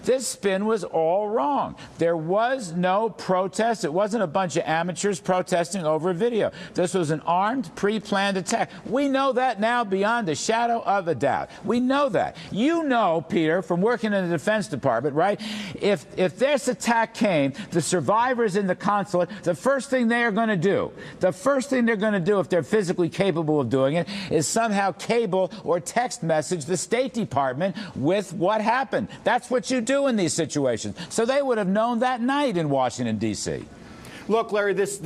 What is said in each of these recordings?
This spin was all wrong. There was no protest. It wasn't a bunch of amateurs protesting over a video. This was an armed, pre-planned attack. We know that now beyond a shadow of a doubt. We know that. You know, Peter, from working in the Defense Department, right? If this attack came, the survivors in the consulate, the first thing they are going to do, if they're physically capable of doing it, is somehow cable or text message the State Department with what happened. That's what you do in these situations. So they would have known that night in Washington, D.C. Look, Larry, this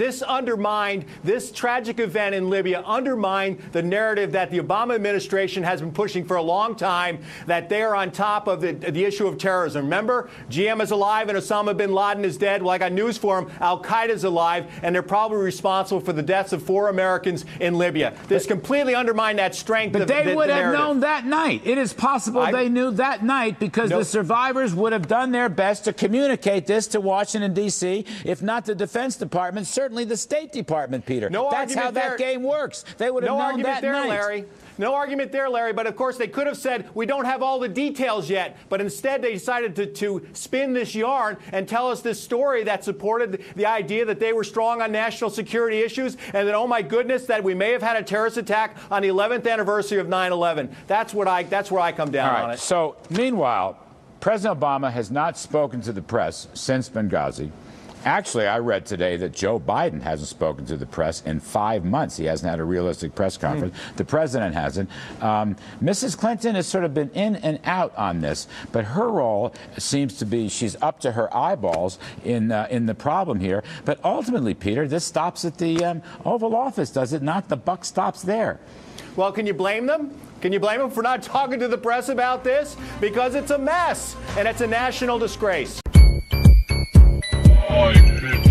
tragic event in Libya undermined the narrative that the Obama administration has been pushing for a long time, that they are on top of the issue of terrorism. Remember, GM is alive and Osama bin Laden is dead. Well, I got news for them. Al-Qaeda is alive, and they're probably responsible for the deaths of 4 Americans in Libya. This completely undermined that strength of the narrative. But they would have known that night. It is possible they knew that night because the survivors would have done their best to communicate this to Washington, D.C., if not the Defense Department, certainly the State Department, Peter. That's how that game works. They would have known that night. Larry. No argument there, Larry. But, of course, they could have said, we don't have all the details yet. But instead, they decided to spin this yarn and tell us this story that supported the idea that they were strong on national security issues and that, oh, my goodness, that we may have had a terrorist attack on the 11th anniversary of 9/11. That's where I come down on it. So, meanwhile, President Obama has not spoken to the press since Benghazi. Actually, I read today that Joe Biden hasn't spoken to the press in 5 months. He hasn't had a realistic press conference. The president hasn't. Mrs. Clinton has sort of been in and out on this, but her role seems to be she's up to her eyeballs in the problem here. But ultimately, Peter, this stops at the Oval Office, does it not? The buck stops there. Well, can you blame them? Can you blame them for not talking to the press about this? Because it's a mess, and it's a national disgrace. All right.